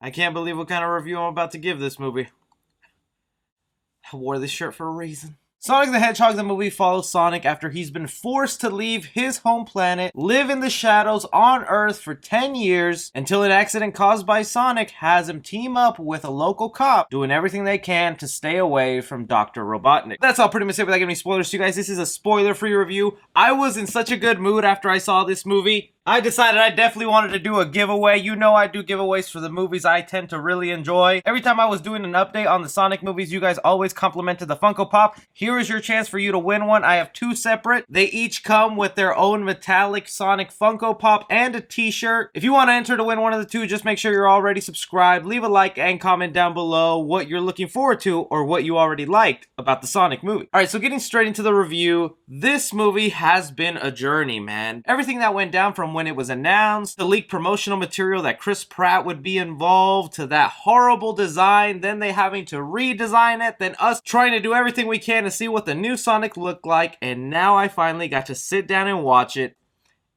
I can't believe what kind of review I'm about to give this movie. I wore this shirt for a reason. Sonic the Hedgehog, the movie, follows Sonic after he's been forced to leave his home planet, live in the shadows on Earth for 10 years, until an accident caused by Sonic has him team up with a local cop, doing everything they can to stay away from Dr. Robotnik. That's all pretty much it without giving any spoilers to you guys. This is a spoiler-free review. I was in such a good mood after I saw this movie. I decided I definitely wanted to do a giveaway. You know I do giveaways for the movies I tend to really enjoy. Every time I was doing an update on the Sonic movies, you guys always complimented the Funko Pop. Here is your chance for you to win one. I have two separate. They each come with their own metallic Sonic Funko Pop and a t-shirt. If you want to enter to win one of the two, just make sure you're already subscribed. Leave a like and comment down below what you're looking forward to or what you already liked about the Sonic movie. Alright, so getting straight into the review, this movie has been a journey, man. Everything that went down from when it was announced, the leaked promotional material that Chris Pratt would be involved, to that horrible design, then they having to redesign it, then us trying to do everything we can to see what the new Sonic looked like, and now I finally got to sit down and watch it.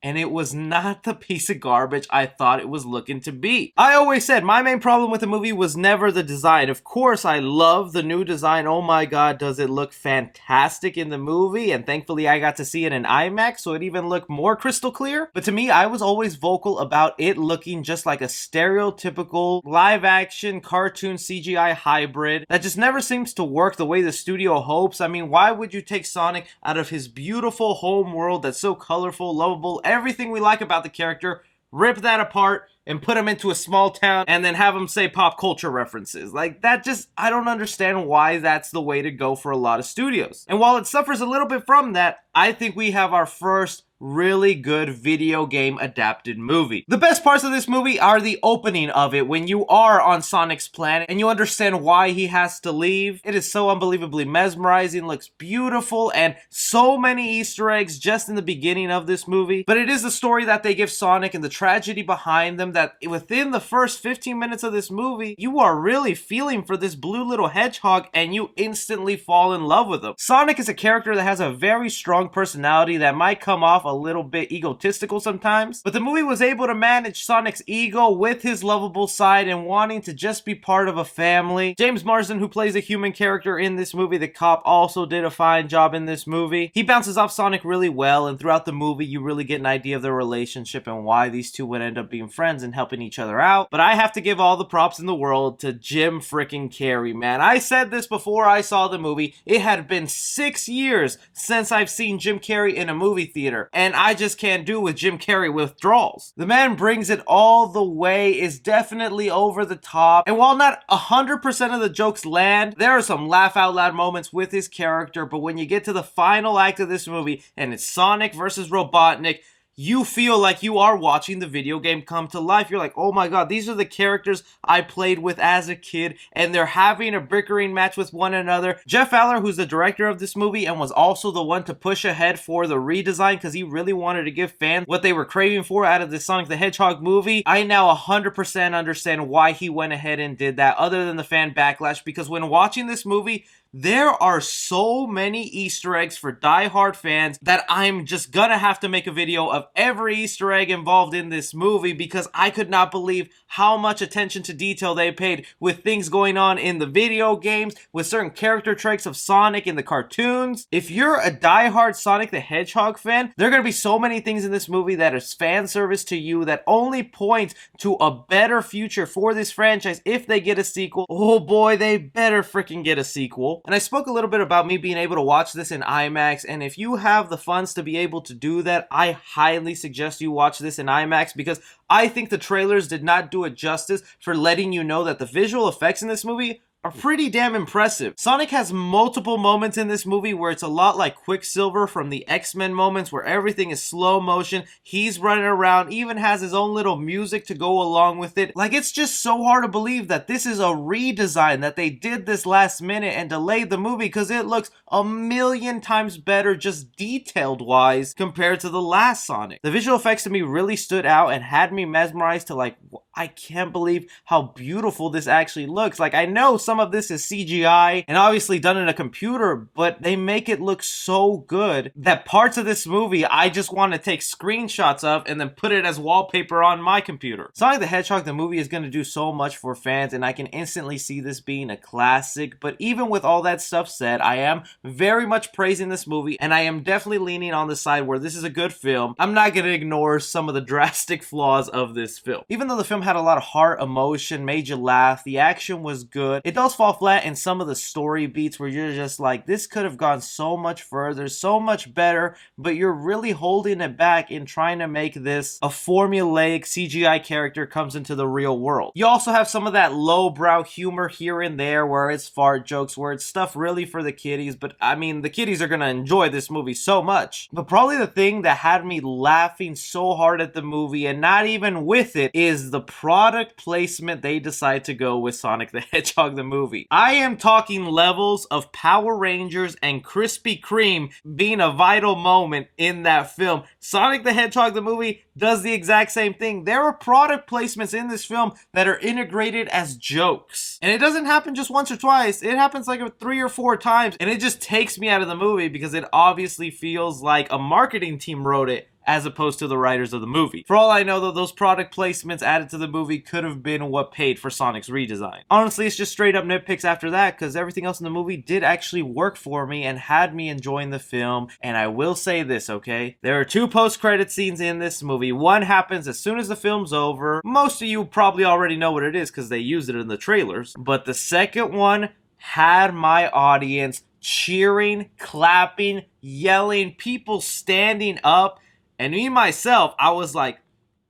And it was not the piece of garbage I thought it was looking to be. I always said my main problem with the movie was never the design. Of course, I love the new design. Oh my god, does it look fantastic in the movie? And thankfully, I got to see it in IMAX, so it even looked more crystal clear. But to me, I was always vocal about it looking just like a stereotypical live-action cartoon CGI hybrid that just never seems to work the way the studio hopes. I mean, why would you take Sonic out of his beautiful home world that's so colorful, lovable, everything we like about the character, rip that apart and put him into a small town and then have him say pop culture references? Like, that just, I don't understand why that's the way to go for a lot of studios. And while it suffers a little bit from that, I think we have our first really good video game adapted movie. The best parts of this movie are the opening of it when you are on Sonic's planet and you understand why he has to leave. It is so unbelievably mesmerizing, looks beautiful, and so many Easter eggs just in the beginning of this movie. But it is the story that they give Sonic and the tragedy behind them that within the first 15 minutes of this movie, you are really feeling for this blue little hedgehog and you instantly fall in love with him. Sonic is a character that has a very strong personality that might come off a little bit egotistical sometimes, but the movie was able to manage Sonic's ego with his lovable side and wanting to just be part of a family. James Marsden, who plays a human character in this movie, the cop, also did a fine job in this movie. He bounces off Sonic really well, and throughout the movie you really get an idea of their relationship and why these two would end up being friends and helping each other out. But I have to give all the props in the world to Jim frickin' Carrey, man. I said this before I saw the movie. It had been 6 years since I've seen Jim Carrey in a movie theater, and I just can't do with Jim Carrey withdrawals. The man brings it all the way, is definitely over the top, and while not 100% of the jokes land, there are some laugh out loud moments with his character. But when you get to the final act of this movie and it's Sonic versus Robotnik, you feel like you are watching the video game come to life. You're like, oh my god, these are the characters I played with as a kid, and they're having a bickering match with one another. Jeff Fowler, who's the director of this movie and was also the one to push ahead for the redesign because he really wanted to give fans what they were craving for out of the Sonic the Hedgehog movie, I now 100% understand why he went ahead and did that, other than the fan backlash, because when watching this movie, there are so many Easter eggs for die-hard fans that I'm just gonna have to make a video of every Easter egg involved in this movie, because I could not believe how much attention to detail they paid with things going on in the video games, with certain character traits of Sonic in the cartoons. If you're a die-hard Sonic the Hedgehog fan, there are gonna be so many things in this movie that is fan service to you that only point to a better future for this franchise if they get a sequel. Oh boy, they better freaking get a sequel. And I spoke a little bit about me being able to watch this in IMAX, and if you have the funds to be able to do that, I highly suggest you watch this in IMAX, because I think the trailers did not do it justice for letting you know that the visual effects in this movie are pretty damn impressive. Sonic has multiple moments in this movie where it's a lot like Quicksilver from the X-Men moments, where everything is slow motion, he's running around, even has his own little music to go along with it. Like, it's just so hard to believe that this is a redesign, that they did this last minute and delayed the movie, because it looks a million times better just detailed wise compared to the last Sonic. The visual effects to me really stood out and had me mesmerized to like, I can't believe how beautiful this actually looks. Like, I know some of this is CGI and obviously done in a computer, but they make it look so good that parts of this movie I just want to take screenshots of and then put it as wallpaper on my computer. Sonic the Hedgehog the movie is going to do so much for fans, and I can instantly see this being a classic. But even with all that stuff said, I am very much praising this movie, and I am definitely leaning on the side where this is a good film. I'm not going to ignore some of the drastic flaws of this film. Even though the film had a lot of heart, emotion, made you laugh, the action was good, it does fall flat in some of the story beats where you're just like, this could have gone so much further, so much better, but you're really holding it back in trying to make this a formulaic CGI character comes into the real world. You also have some of that lowbrow humor here and there where it's fart jokes, where it's stuff really for the kiddies, but I mean, the kiddies are gonna enjoy this movie so much. But probably the thing that had me laughing so hard at the movie, and not even with it, is the product placement they decide to go with Sonic the Hedgehog the movie. I am talking levels of Power Rangers and Krispy Kreme being a vital moment in that film. Sonic the Hedgehog the movie does the exact same thing. There are product placements in this film that are integrated as jokes. And it doesn't happen just once or twice. It happens like 3 or 4 times, and it just takes me out of the movie because it obviously feels like a marketing team wrote it as opposed to the writers of the movie. For all I know, though, those product placements added to the movie could have been what paid for Sonic's redesign. Honestly, it's just straight up nitpicks after that, because everything else in the movie did actually work for me and had me enjoying the film. And I will say this, okay? There are 2 post-credit scenes in this movie. One happens as soon as the film's over. Most of you probably already know what it is because they used it in the trailers. But the second one had my audience cheering, clapping, yelling, people standing up. And me, myself, I was like,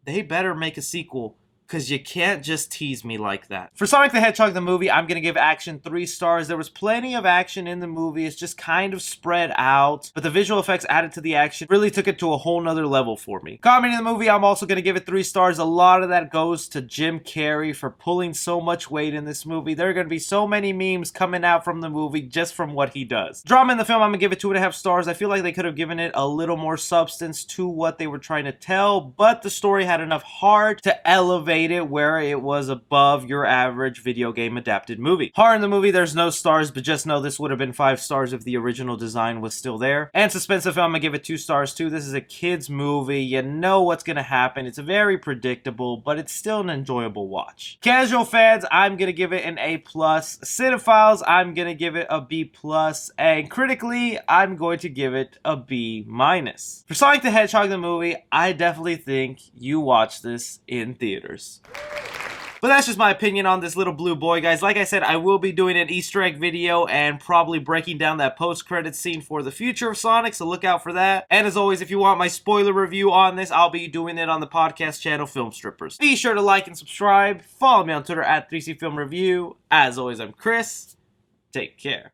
they better make a sequel, because you can't just tease me like that. For Sonic the Hedgehog the movie, I'm going to give action 3 stars. There was plenty of action in the movie. It's just kind of spread out. But the visual effects added to the action really took it to a whole nother level for me. Comedy in the movie, I'm also going to give it 3 stars. A lot of that goes to Jim Carrey for pulling so much weight in this movie. There are going to be so many memes coming out from the movie just from what he does. Drama in the film, I'm going to give it 2.5 stars. I feel like they could have given it a little more substance to what they were trying to tell, but the story had enough heart to elevate it where it was above your average video game adapted movie. Horror in the movie, there's no stars, but just know this would have been 5 stars if the original design was still there. And suspense film, I'm gonna give it 2 stars too. This is a kid's movie. You know what's gonna happen. It's very predictable, but it's still an enjoyable watch. Casual fans, I'm gonna give it an A+. Cinephiles, I'm gonna give it a B+. And critically, I'm going to give it a B-. For Sonic the Hedgehog the movie, I definitely think you watch this in theaters. But that's just my opinion on this little blue boy, guys. Like I said, I will be doing an Easter egg video and probably breaking down that post-credits scene for the future of Sonic, so look out for that. And as always, if you want my spoiler review on this, I'll be doing it on the podcast channel Film Strippers. Be sure to like and subscribe. Follow me on Twitter at 3C Film Review. As always, I'm Chris. Take care.